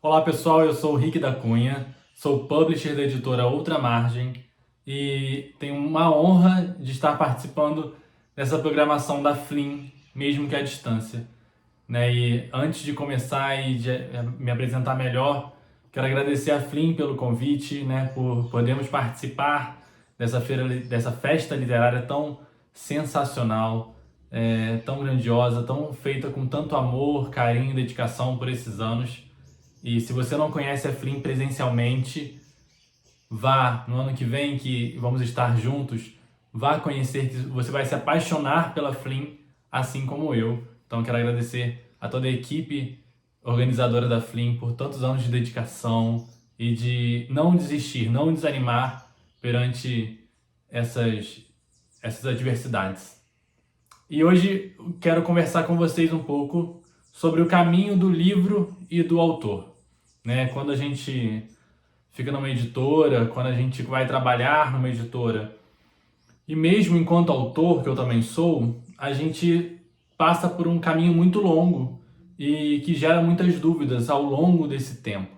Olá pessoal, eu sou o Rick da Cunha, sou publisher da editora Outra Margem e tenho uma honra de estar participando dessa programação da Flim, mesmo que à distância. E antes de começar e de me apresentar melhor, quero agradecer a Flim pelo convite, por podermos participar dessa festa literária tão sensacional, tão grandiosa, tão feita com tanto amor, carinho e dedicação por esses anos. E se você não conhece a Flim presencialmente, vá no ano que vem, que vamos estar juntos, vá conhecer, que você vai se apaixonar pela Flim, assim como eu. Então quero agradecer a toda a equipe organizadora da Flim por tantos anos de dedicação e de não desistir, não desanimar perante essas adversidades. E hoje quero conversar com vocês um pouco sobre o caminho do livro e do autor. Quando a gente fica numa editora, quando a gente vai trabalhar numa editora, e mesmo enquanto autor, que eu também sou, a gente passa por um caminho muito longo e que gera muitas dúvidas ao longo desse tempo.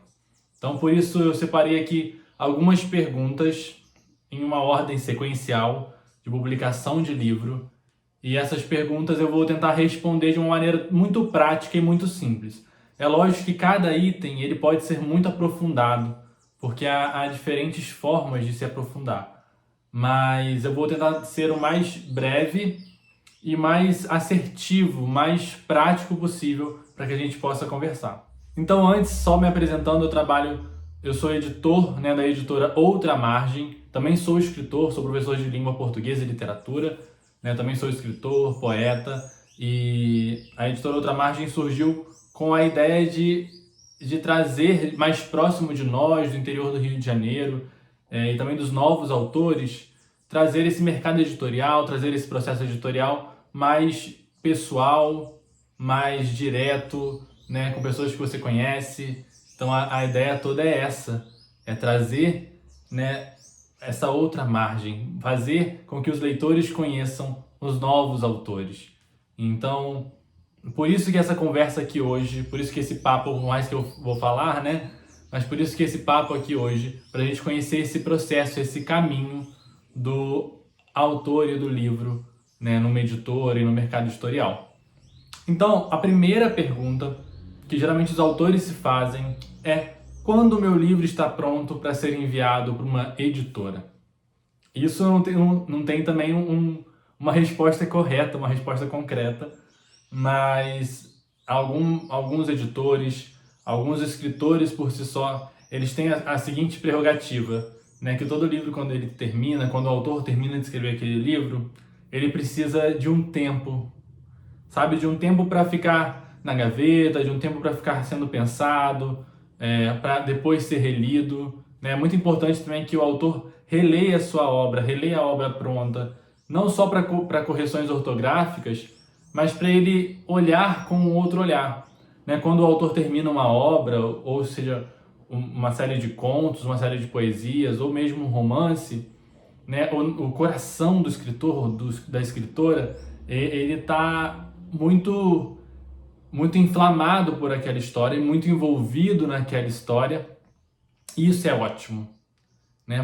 Então, por isso, eu separei aqui algumas perguntas em uma ordem sequencial de publicação de livro, e essas perguntas eu vou tentar responder de uma maneira muito prática e muito simples. É lógico que cada item ele pode ser muito aprofundado, porque há diferentes formas de se aprofundar. Mas eu vou tentar ser o mais breve e mais assertivo, mais prático possível para que a gente possa conversar. Então, antes, só me apresentando, eu sou editor, da editora Outra Margem, também sou escritor, sou professor de língua portuguesa e literatura, também sou escritor, poeta, e a editora Outra Margem surgiu com a ideia de trazer mais próximo de nós, do interior do Rio de Janeiro, e também dos novos autores, trazer esse mercado editorial, trazer esse processo editorial mais pessoal, mais direto, com pessoas que você conhece. Então a ideia toda é essa, é trazer, essa outra margem, fazer com que os leitores conheçam os novos autores. Então, por isso que essa conversa aqui hoje, por isso que esse papo, por mais que eu vou falar, mas por isso que esse papo aqui hoje, para a gente conhecer esse processo, esse caminho do autor e do livro, numa editora e no mercado editorial. Então, a primeira pergunta que geralmente os autores se fazem é: quando o meu livro está pronto para ser enviado para uma editora? Isso não tem também uma resposta correta, uma resposta concreta, mas alguns editores, alguns escritores por si só, eles têm a seguinte prerrogativa, que todo livro, quando ele termina, quando o autor termina de escrever aquele livro, ele precisa de um tempo, sabe? De um tempo para ficar na gaveta, de um tempo para ficar sendo pensado, para depois ser relido. É muito importante também que o autor releia a sua obra, releia a obra pronta, não só para correções ortográficas, mas para ele olhar com um outro olhar. Quando o autor termina uma obra, ou seja, uma série de contos, uma série de poesias, ou mesmo um romance, o coração do escritor, da escritora, ele está muito inflamado por aquela história, muito envolvido naquela história, e isso é ótimo,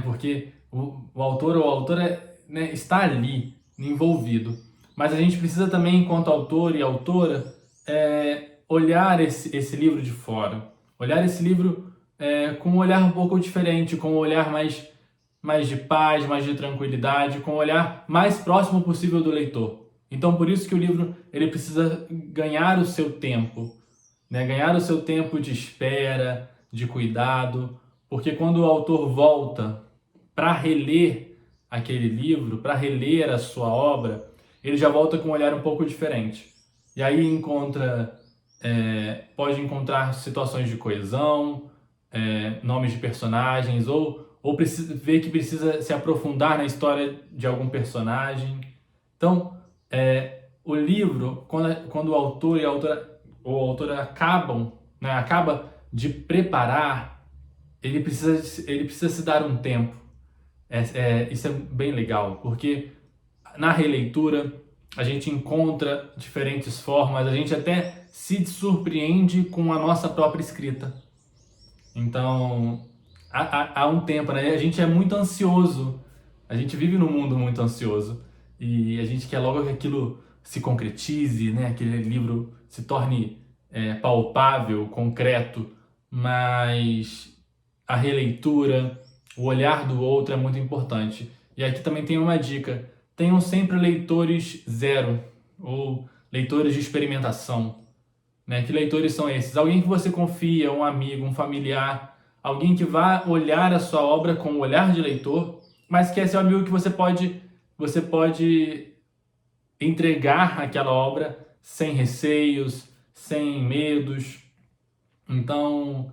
porque o autor ou a autora, está ali, envolvido. Mas a gente precisa também, enquanto autor e autora, olhar esse livro de fora, olhar esse livro com um olhar um pouco diferente, com um olhar mais de paz, mais de tranquilidade, com um olhar mais próximo possível do leitor. Então, por isso que o livro ele precisa ganhar o seu tempo, ganhar o seu tempo de espera, de cuidado, porque quando o autor volta para reler aquele livro, para reler a sua obra, ele já volta com um olhar um pouco diferente. E aí pode encontrar situações de coesão, nomes de personagens, ou ver que precisa se aprofundar na história de algum personagem. Então, o livro, quando o autor e a autora acaba de preparar, ele precisa se dar um tempo. Isso é bem legal, porque na releitura a gente encontra diferentes formas, a gente até se surpreende com a nossa própria escrita. Então, há um tempo, né? A gente é muito ansioso, a gente vive num mundo muito ansioso e a gente quer logo que aquilo se concretize, né? Aquele livro se torne palpável, concreto, mas a releitura, o olhar do outro é muito importante. E aqui também tem uma dica: tenham sempre leitores zero ou leitores de experimentação, né? Que leitores são esses? Alguém que você confia, um amigo, um familiar, alguém que vá olhar a sua obra com o olhar de leitor, mas que é seu amigo que você pode entregar aquela obra sem receios, sem medos. Então,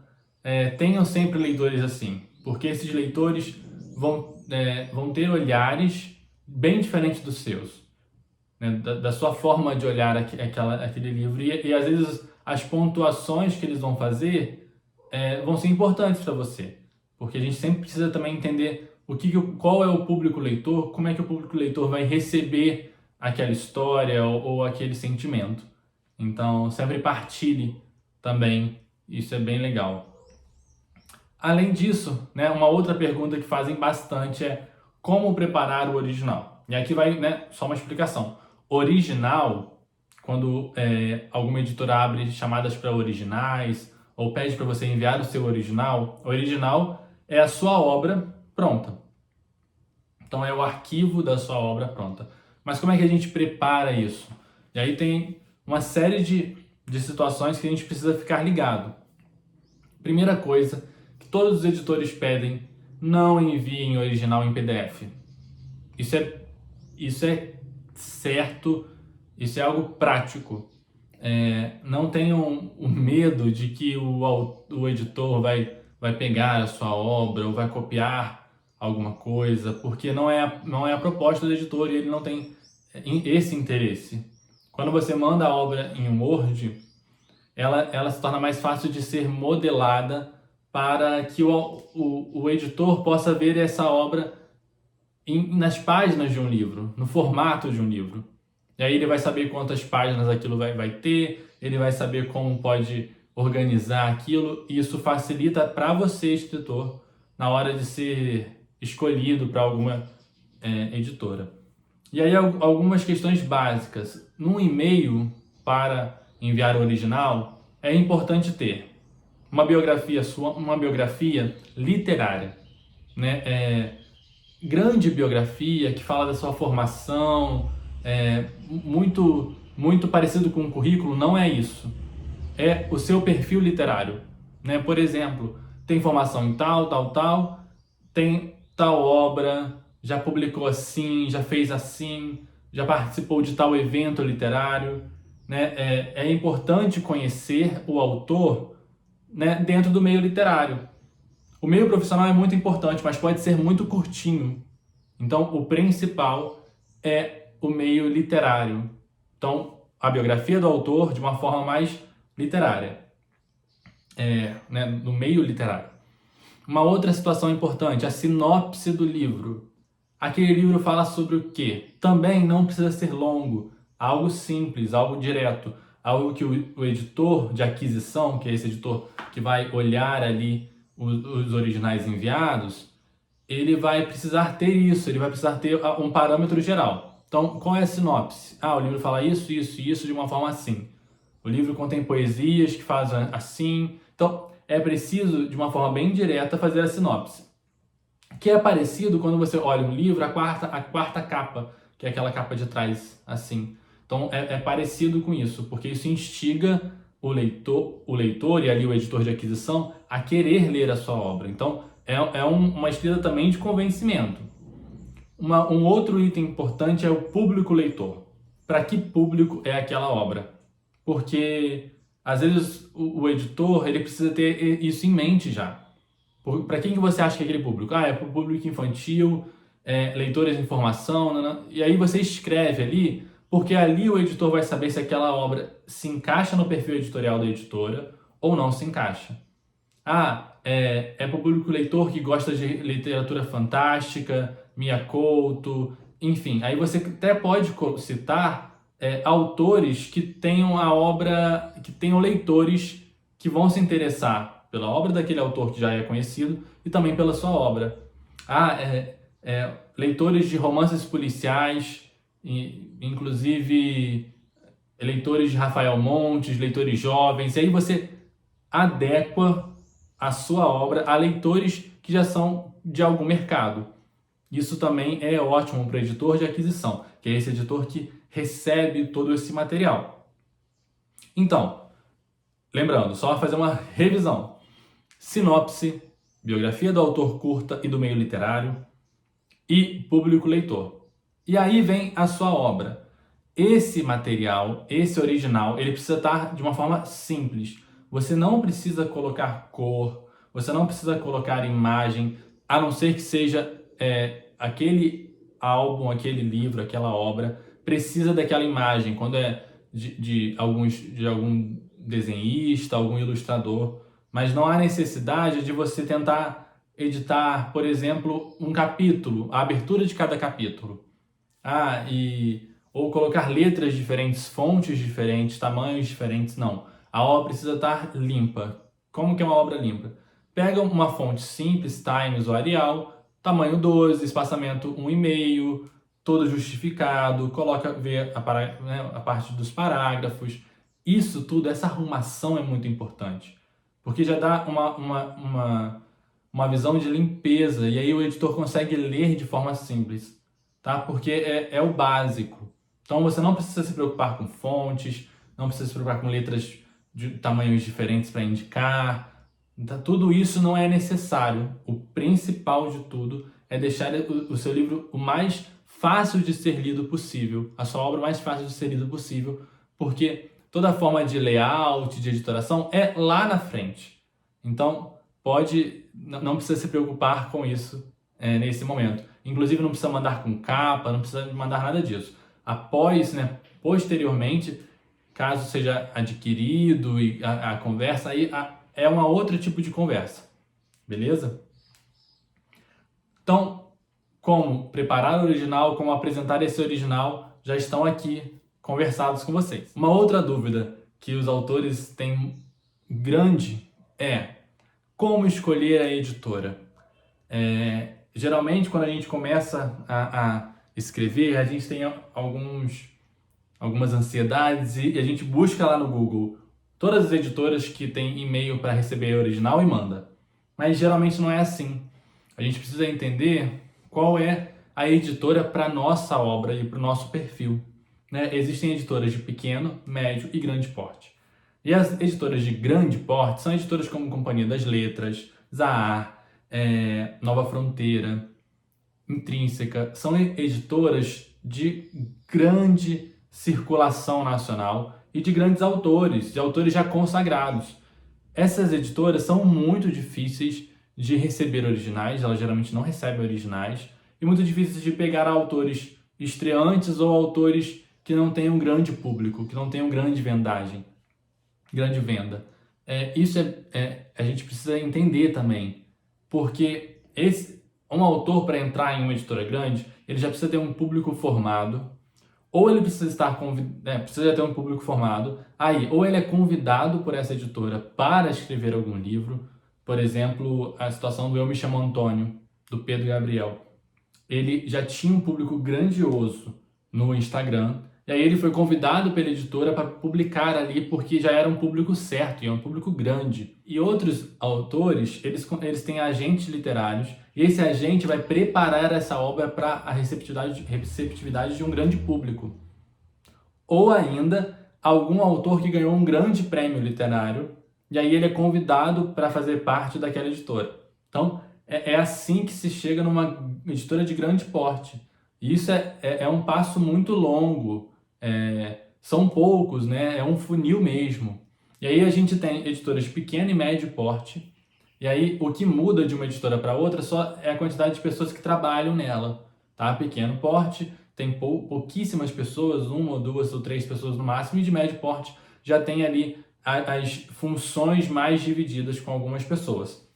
tenham sempre leitores assim, porque esses leitores vão ter olhares bem diferentes dos seus, né, da sua forma de olhar aquele livro. E às vezes as pontuações que eles vão fazer vão ser importantes para você, porque a gente sempre precisa também entender qual é o público leitor, como é que o público leitor vai receber aquela história ou aquele sentimento. Então, sempre partilhe também, isso é bem legal. Além disso, né, uma outra pergunta que fazem bastante é como preparar o original. E aqui vai, né, só uma explicação. Original, quando alguma editora abre chamadas para originais ou pede para você enviar o seu original é a sua obra pronta. Então é o arquivo da sua obra pronta. Mas como é que a gente prepara isso? E aí tem uma série de situações que a gente precisa ficar ligado. Primeira coisa que todos os editores pedem: não enviem original em PDF. Isso é certo, isso é algo prático. Não tenham o medo de que o editor vai pegar a sua obra ou vai copiar alguma coisa, porque não é a proposta do editor e ele não tem esse interesse. Quando você manda a obra em Word, ela se torna mais fácil de ser modelada para que o editor possa ver essa obra nas páginas de um livro, no formato de um livro. E aí ele vai saber quantas páginas aquilo vai ter, ele vai saber como pode organizar aquilo, e isso facilita para você, escritor, na hora de ser escolhido para alguma editora. E aí algumas questões básicas. Num e-mail para enviar o original, é importante ter uma biografia sua, uma biografia literária, né? Grande biografia que fala da sua formação, muito parecido com um currículo, não é isso. É o seu perfil literário, né? Por exemplo, tem formação em tal, tal, tal, tem tal obra, já publicou assim, já fez assim, já participou de tal evento literário, né? É importante conhecer o autor, né, dentro do meio literário. O meio profissional é muito importante, mas pode ser muito curtinho. Então, o principal é o meio literário. Então, a biografia do autor de uma forma mais literária, né, no meio literário. Uma outra situação importante, a sinopse do livro. Aquele livro fala sobre o quê? Também não precisa ser longo, algo simples, algo direto, algo que o editor de aquisição, que é esse editor que vai olhar ali os originais enviados, ele vai precisar ter isso, ele vai precisar ter um parâmetro geral. Então, qual é a sinopse? O livro fala isso, isso e isso de uma forma assim. O livro contém poesias que fazem assim. Então, é preciso, de uma forma bem direta, fazer a sinopse. Que é parecido quando você olha um livro, a quarta capa, que é aquela capa de trás, assim. Então, é parecido com isso, porque isso instiga o leitor e ali o editor de aquisição a querer ler a sua obra. Então, uma escrita também de convencimento. Um outro item importante é o público leitor. Para que público é aquela obra? Porque, às vezes, o editor ele precisa ter isso em mente já. Para quem que você acha que é aquele público? É para o público infantil, leitores de informação, e aí você escreve ali, porque ali o editor vai saber se aquela obra se encaixa no perfil editorial da editora ou não se encaixa. É para o público leitor que gosta de literatura fantástica, Mia Couto, enfim. Aí você até pode citar autores que tenham a obra, que tenham leitores que vão se interessar pela obra daquele autor que já é conhecido e também pela sua obra. Leitores de romances policiais, inclusive leitores de Rafael Montes, leitores jovens, e aí você adequa a sua obra a leitores que já são de algum mercado. Isso também é ótimo para o editor de aquisição, que é esse editor que recebe todo esse material. Então, lembrando, só fazer uma revisão. Sinopse, biografia do autor curta e do meio literário e público leitor. E aí vem a sua obra. Esse material, esse original, ele precisa estar de uma forma simples. Você não precisa colocar cor, você não precisa colocar imagem, a não ser que seja aquele álbum, aquele livro, aquela obra, precisa daquela imagem, quando é de algum desenhista, algum ilustrador, mas não há necessidade de você tentar editar, por exemplo, um capítulo, a abertura de cada capítulo. Ou colocar letras diferentes, fontes diferentes, tamanhos diferentes, não. A obra precisa estar limpa. Como que é uma obra limpa? Pega uma fonte simples, Times ou Arial, tamanho 12, espaçamento 1,5, todo justificado, vê a parte dos parágrafos. Isso tudo, essa arrumação é muito importante, porque já dá uma visão de limpeza, e aí o editor consegue ler de forma simples, tá? Porque é o básico. Então você não precisa se preocupar com fontes, não precisa se preocupar com letras de tamanhos diferentes para indicar. Então, tudo isso não é necessário. O principal de tudo é deixar o seu livro o mais fácil de ser lido possível, a sua obra mais fácil de ser lida possível, porque toda forma de layout, de editoração é lá na frente. Então, não precisa se preocupar com isso nesse momento. Inclusive, não precisa mandar com capa, não precisa mandar nada disso. Posteriormente, caso seja adquirido e a conversa, aí é um outro tipo de conversa, beleza? Então, como preparar o original, como apresentar esse original, já estão aqui conversados com vocês. Uma outra dúvida que os autores têm grande é como escolher a editora. Geralmente, quando a gente começa a escrever, a gente tem algumas ansiedades e a gente busca lá no Google todas as editoras que têm e-mail para receber original e manda. Mas geralmente não é assim. A gente precisa entender qual é a editora para nossa obra e para o nosso perfil. Né? Existem editoras de pequeno, médio e grande porte. E as editoras de grande porte são editoras como Companhia das Letras, Zahar, Nova Fronteira, Intrínseca. São editoras de grande circulação nacional e de grandes autores, de autores já consagrados. Essas editoras são muito difíceis de receber originais, elas geralmente não recebem originais, e muito difíceis de pegar autores estreantes ou autores que não tenham grande público, que não tenham grande vendagem, grande venda. Isso a gente precisa entender também, porque um autor, para entrar em uma editora grande, ele já precisa ter um público formado, ou ele precisa ter um público formado, ou ele é convidado por essa editora para escrever algum livro. Por exemplo, a situação do Eu Me Chamo Antônio, do Pedro Gabriel. Ele já tinha um público grandioso no Instagram, e aí ele foi convidado pela editora para publicar ali, porque já era um público certo, e é um público grande. E outros autores, eles têm agentes literários, e esse agente vai preparar essa obra para a receptividade de um grande público. Ou ainda, algum autor que ganhou um grande prêmio literário, e aí ele é convidado para fazer parte daquela editora. Então, é assim que se chega numa editora de grande porte. E isso é um passo muito longo. São poucos, né? É um funil mesmo. E aí a gente tem editoras de pequeno e médio porte. E aí o que muda de uma editora para outra só é a quantidade de pessoas que trabalham nela. Tá? Pequeno porte tem pouquíssimas pessoas, 1 ou 2 ou 3 pessoas no máximo. E de médio porte já tem ali as funções mais divididas com algumas pessoas.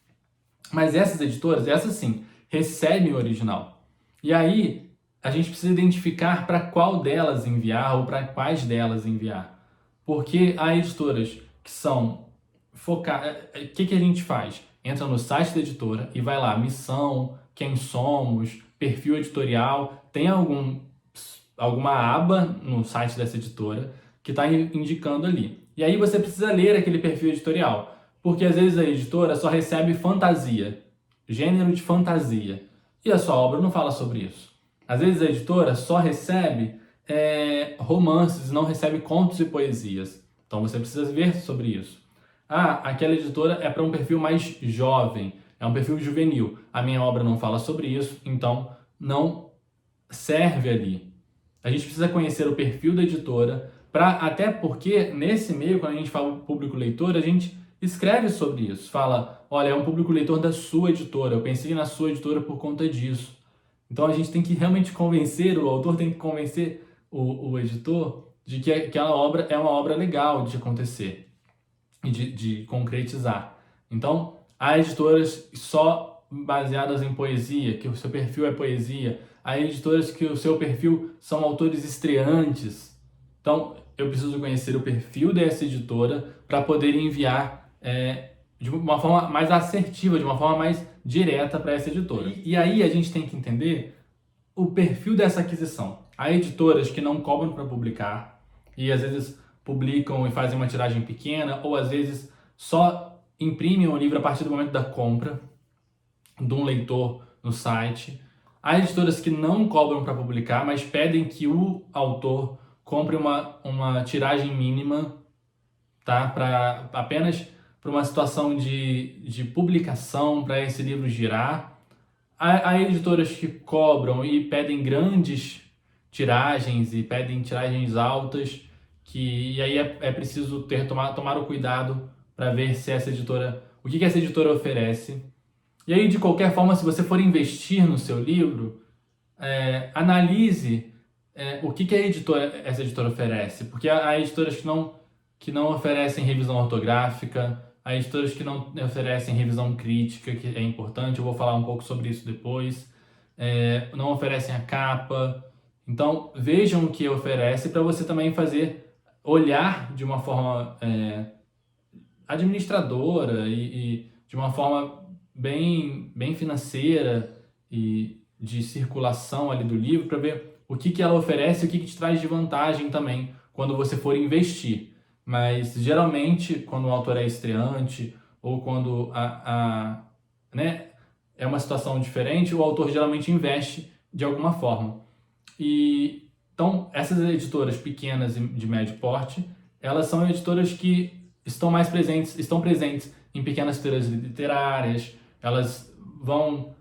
Mas essas editoras, essas sim, recebem o original. E aí a gente precisa identificar para qual delas enviar ou para quais delas enviar. Porque há editoras que são focar. O que a gente faz? Entra no site da editora e vai lá, missão, quem somos, perfil editorial. Tem alguma aba no site dessa editora que está indicando ali. E aí você precisa ler aquele perfil editorial, porque às vezes a editora só recebe fantasia, gênero de fantasia, e a sua obra não fala sobre isso. Às vezes a editora só recebe romances, não recebe contos e poesias. Então você precisa ver sobre isso. Aquela editora é para um perfil mais jovem, é um perfil juvenil. A minha obra não fala sobre isso, então não serve ali. A gente precisa conhecer o perfil da editora, até porque nesse meio, quando a gente fala público leitor, a gente escreve sobre isso. Fala, olha, é um público leitor da sua editora, eu pensei na sua editora por conta disso. Então a gente tem que realmente convencer, o autor tem que convencer o editor de que aquela obra é uma obra legal de acontecer e de concretizar. Então, há editoras só baseadas em poesia, que o seu perfil é poesia. Há editoras que o seu perfil são autores estreantes. Então, eu preciso conhecer o perfil dessa editora para poder enviar de uma forma mais assertiva, de uma forma mais direta para essa editora. E aí a gente tem que entender o perfil dessa aquisição. Há editoras que não cobram para publicar e às vezes publicam e fazem uma tiragem pequena, ou às vezes só imprimem o livro a partir do momento da compra de um leitor no site. Há editoras que não cobram para publicar, mas pedem que o autor compre uma tiragem mínima, tá? Apenas para uma situação de publicação, para esse livro girar. Há editoras que cobram e pedem grandes tiragens e pedem tiragens altas, e aí é preciso tomar o cuidado para ver se o que essa editora oferece. E aí, de qualquer forma, se você for investir no seu livro, analise o que essa editora oferece, porque há editoras que não oferecem revisão ortográfica, há editoras que não oferecem revisão crítica, que é importante, eu vou falar um pouco sobre isso depois, não oferecem a capa. Então, vejam o que oferece para você também olhar de uma forma administradora e de uma forma bem financeira e de circulação ali do livro, para ver o que ela oferece e o que te traz de vantagem também quando você for investir. Mas geralmente, quando o autor é estreante ou quando é uma situação diferente, o autor geralmente investe de alguma forma. Então, essas editoras pequenas e de médio porte, elas são editoras que estão presentes em pequenas feiras literárias, elas vão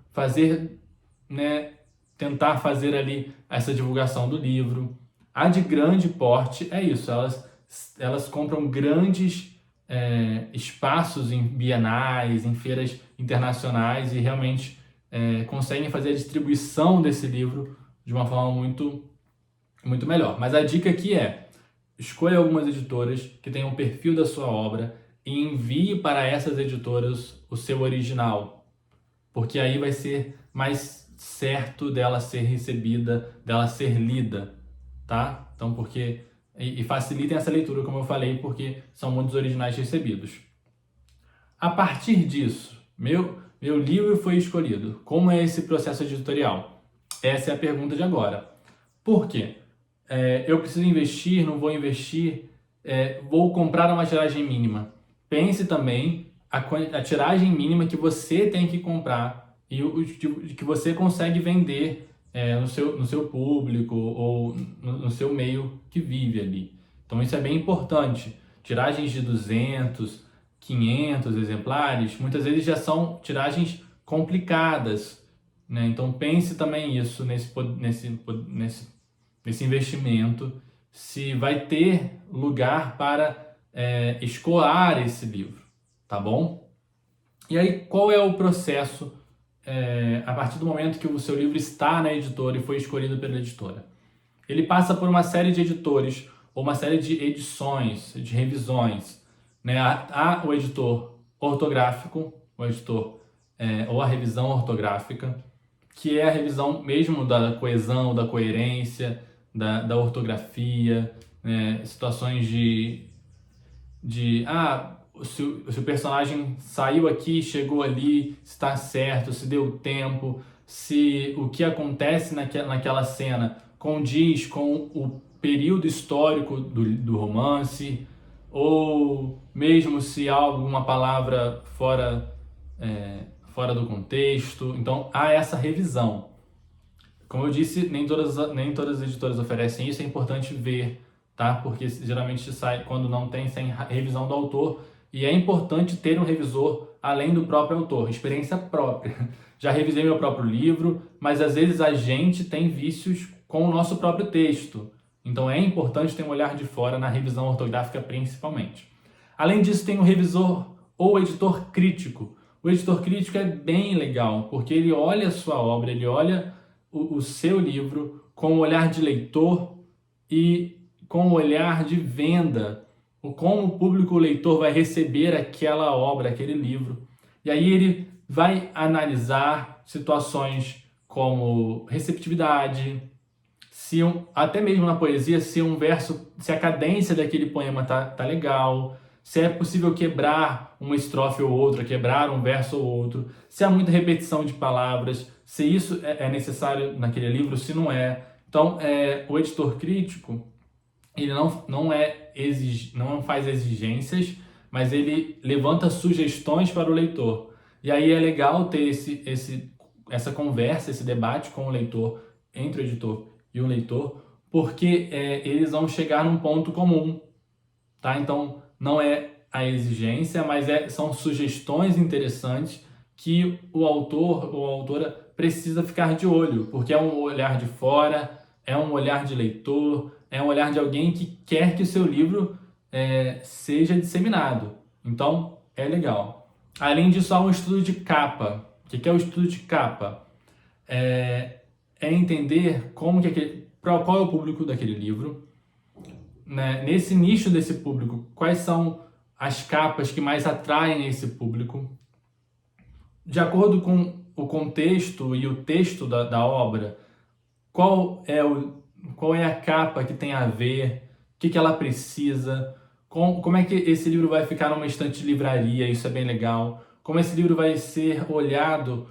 tentar fazer ali essa divulgação do livro. A de grande porte é isso, elas compram grandes espaços em bienais, em feiras internacionais e realmente conseguem fazer a distribuição desse livro de uma forma muito, muito melhor. Mas a dica aqui escolha algumas editoras que tenham o perfil da sua obra e envie para essas editoras o seu original, porque aí vai ser mais certo dela ser recebida, dela ser lida, tá? Então, e facilitem essa leitura, como eu falei, porque são muitos originais recebidos. A partir disso, meu livro foi escolhido. Como é esse processo editorial? Essa é a pergunta de agora. Por quê? Eu preciso investir, não vou investir, vou comprar uma tiragem mínima. Pense também a tiragem mínima que você tem que comprar e que você consegue vender no seu público ou no seu meio que vive ali. Então isso é bem importante. Tiragens de 200, 500 exemplares, muitas vezes já são tiragens complicadas, né? Então pense também isso nesse investimento, se vai ter lugar para escoar esse livro, tá bom? E aí, qual é o processo a partir do momento que o seu livro está na editora e foi escolhido pela editora? Ele passa por uma série de editores ou uma série de edições, de revisões, né? Há o editor ortográfico, ou a revisão ortográfica, que é a revisão mesmo da coesão, da coerência, da ortografia, né? Situações se o personagem saiu aqui, chegou ali, se está certo, se deu tempo, se o que acontece naquela cena condiz com o período histórico do romance, ou mesmo se há alguma palavra fora do contexto. Então há essa revisão. Como eu disse, nem todas as editoras oferecem isso, é importante ver, tá? Porque geralmente sai quando não tem sem revisão do autor, e é importante ter um revisor além do próprio autor, experiência própria. Já revisei meu próprio livro, mas às vezes a gente tem vícios com o nosso próprio texto. Então é importante ter um olhar de fora na revisão ortográfica principalmente. Além disso, tem o revisor ou editor crítico. O editor crítico é bem legal, porque ele olha a sua obra, ele olha o seu livro com o olhar de leitor e com o olhar de venda, como o público leitor vai receber aquela obra, aquele livro. E aí ele vai analisar situações como receptividade, até mesmo na poesia, se a cadência daquele poema tá legal, se é possível quebrar uma estrofe ou outra, quebrar um verso ou outro, se há muita repetição de palavras, se isso é necessário naquele livro, se não é. Então, o editor crítico, ele não faz exigências, mas ele levanta sugestões para o leitor. E aí é legal ter essa conversa, esse debate com o leitor, entre o editor e o leitor, porque eles vão chegar num ponto comum, tá? Então, não é a exigência, mas são sugestões interessantes que o autor ou a autora precisa ficar de olho, porque é um olhar de fora, é um olhar de leitor, é um olhar de alguém que quer que o seu livro seja disseminado. Então, é legal. Além disso, há um estudo de capa. O que é o estudo de capa? É entender qual é o público daquele livro, né? Nesse nicho desse público, quais são as capas que mais atraem esse público. De acordo com o contexto e o texto da obra, qual é a capa que tem a ver, o que ela precisa, como é que esse livro vai ficar numa estante de livraria, isso é bem legal, como esse livro vai ser olhado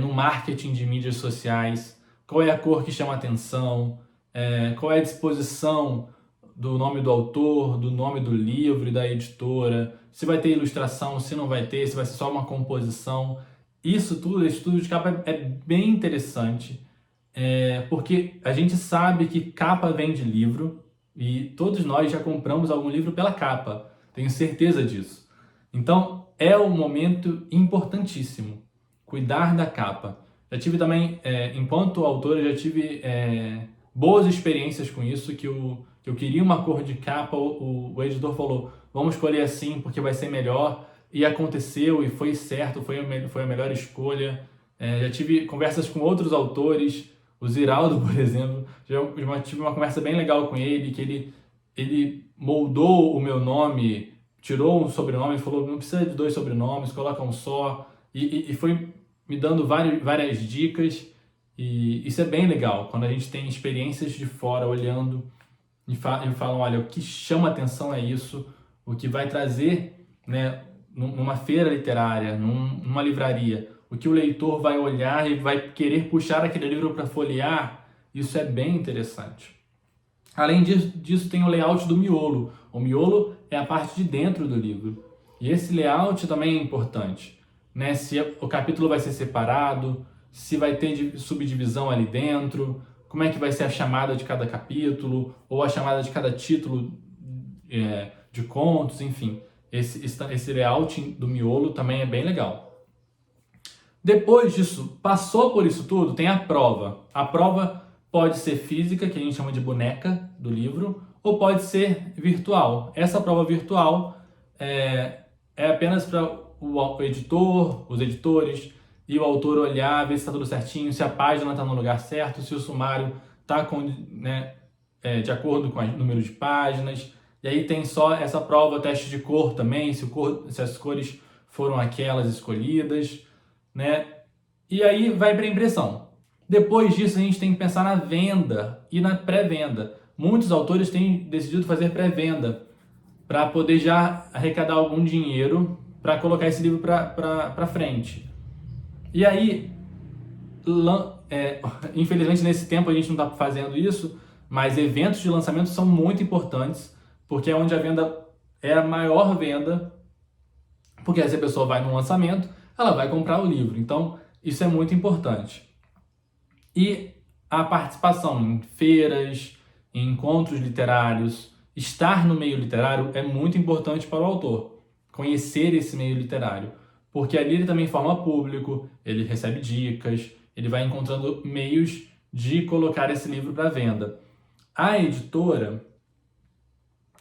no marketing de mídias sociais, qual é a cor que chama atenção, qual é a disposição do nome do autor, do nome do livro e da editora, se vai ter ilustração, se não vai ter, se vai ser só uma composição. Isso tudo, esse estudo de capa é bem interessante, porque a gente sabe que capa vem de livro e todos nós já compramos algum livro pela capa, tenho certeza disso. Então, é um momento importantíssimo, cuidar da capa. Já tive também, enquanto autor, já tive boas experiências com isso, que eu queria uma cor de capa, o editor falou, vamos escolher assim porque vai ser melhor, e aconteceu, e foi certo, foi a melhor escolha. Já tive conversas com outros autores, o Ziraldo, por exemplo, já tive uma conversa bem legal com ele, que ele moldou o meu nome, tirou um sobrenome, falou, não precisa de 2 sobrenomes, coloca um só, e foi me dando várias dicas, e isso é bem legal, quando a gente tem experiências de fora olhando e falam, olha, o que chama atenção é isso, o que vai trazer, né, numa feira literária, numa livraria, o que o leitor vai olhar e vai querer puxar aquele livro para folhear, isso é bem interessante. Além disso, tem o layout do miolo. O miolo é a parte de dentro do livro. E esse layout também é importante, né? Se o capítulo vai ser separado, se vai ter subdivisão ali dentro, como é que vai ser a chamada de cada capítulo, ou a chamada de cada título de contos, enfim. Esse layout do miolo também é bem legal. Depois disso, passou por isso tudo, tem a prova. A prova pode ser física, que a gente chama de boneca do livro, ou pode ser virtual. Essa prova virtual é apenas para o editor, os editores e o autor olhar, ver se está tudo certinho, se a página está no lugar certo, se o sumário está de acordo com o número de páginas. E aí tem só essa prova, teste de cor também, se as cores foram aquelas escolhidas, né? E aí vai para a impressão. Depois disso a gente tem que pensar na venda e na pré-venda. Muitos autores têm decidido fazer pré-venda. para poder já arrecadar algum dinheiro para colocar esse livro para frente. E aí, infelizmente nesse tempo a gente não está fazendo isso, mas eventos de lançamento são muito importantes, porque é onde a venda é a maior venda, porque se a pessoa vai no lançamento, ela vai comprar o livro. Então, isso é muito importante. E a participação em feiras, em encontros literários, estar no meio literário é muito importante para o autor. Conhecer esse meio literário. Porque ali ele também forma público, ele recebe dicas, ele vai encontrando meios de colocar esse livro para venda. A editora,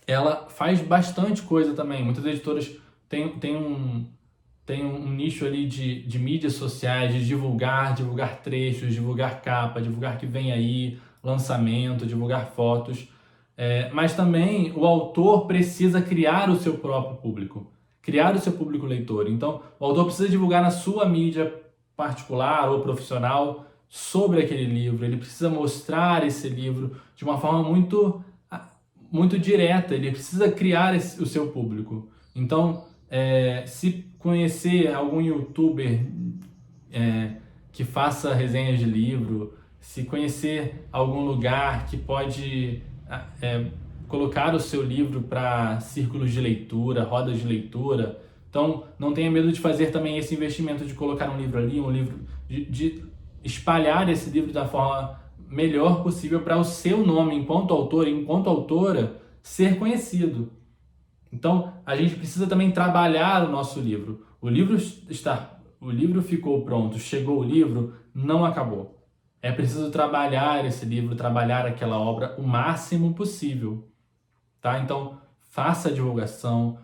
ela faz bastante coisa também. Muitas editoras têm um nicho ali de mídias sociais, de divulgar trechos, divulgar capa, divulgar que vem aí, lançamento, divulgar fotos. Mas também o autor precisa criar o seu próprio público, criar o seu público leitor. Então, o autor precisa divulgar na sua mídia particular ou profissional sobre aquele livro, ele precisa mostrar esse livro de uma forma muito direta, ele precisa criar o seu público. Então, se conhecer algum youtuber que faça resenhas de livro, se conhecer algum lugar que pode colocar o seu livro para círculos de leitura, rodas de leitura, então não tenha medo de fazer também esse investimento de colocar um livro ali, um livro de espalhar esse livro da forma melhor possível para o seu nome enquanto autor, enquanto autora, ser conhecido. Então, a gente precisa também trabalhar o nosso livro. O livro ficou pronto, chegou o livro, não acabou. É preciso trabalhar esse livro, trabalhar aquela obra o máximo possível, tá? Então, faça divulgação,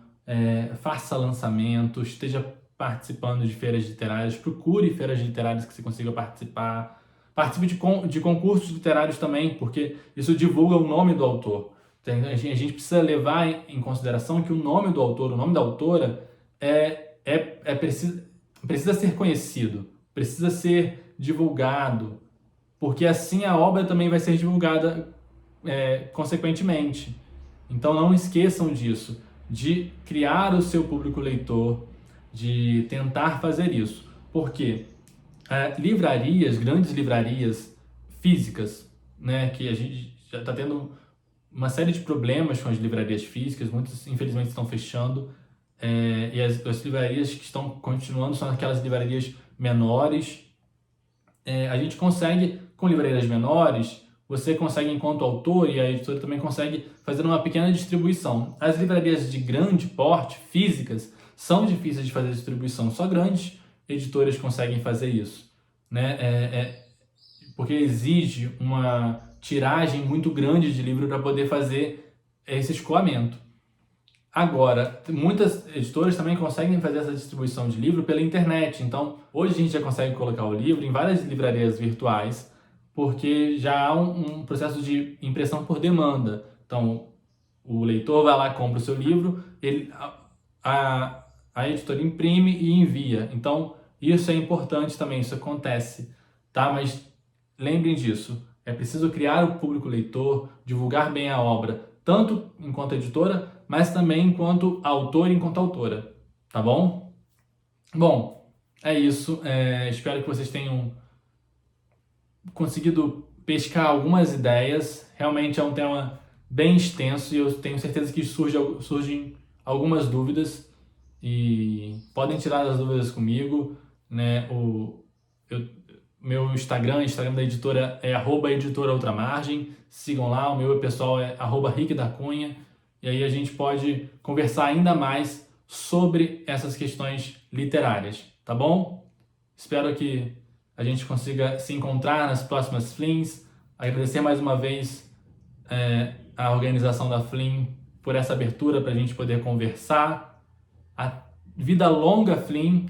faça lançamentos, esteja participando de feiras literárias, procure feiras literárias que você consiga participar. Participe de concursos literários também, porque isso divulga o nome do autor. A gente precisa levar em consideração que o nome do autor, o nome da autora, precisa ser conhecido, precisa ser divulgado, porque assim a obra também vai ser divulgada consequentemente. Então não esqueçam disso, de criar o seu público leitor, de tentar fazer isso. Porque livrarias, grandes livrarias físicas, né, que a gente já está tendo uma série de problemas com as livrarias físicas, muitas infelizmente estão fechando, e as livrarias que estão continuando são aquelas livrarias menores. A gente consegue, com livrarias menores, você consegue, enquanto autor, e a editora também consegue fazer uma pequena distribuição. As livrarias de grande porte, físicas, são difíceis de fazer distribuição, só grandes editoras conseguem fazer isso, né? Porque exige uma tiragem muito grande de livro para poder fazer esse escoamento. Agora, muitas editoras também conseguem fazer essa distribuição de livro pela internet. Então, hoje a gente já consegue colocar o livro em várias livrarias virtuais, porque já há um processo de impressão por demanda. Então, o leitor vai lá, compra o seu livro, a editora imprime e envia. Então, isso é importante também, isso acontece, tá? Mas lembrem disso, é preciso criar o público leitor, divulgar bem a obra, tanto enquanto editora, mas também enquanto autor e enquanto autora, tá bom? Bom, é isso. Espero que vocês tenham conseguido pescar algumas ideias. Realmente é um tema bem extenso e eu tenho certeza que surgem algumas dúvidas e podem tirar as dúvidas comigo, né? Meu Instagram da editora é @editoraultramargem. Sigam lá, o meu pessoal é @rickdacunha. E aí a gente pode conversar ainda mais sobre essas questões literárias, tá bom? Espero que a gente consiga se encontrar nas próximas Flins. Agradecer mais uma vez a organização da Flin por essa abertura para a gente poder conversar. A vida longa, Flin.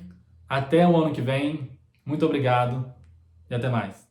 Até o ano que vem. Muito obrigado e até mais.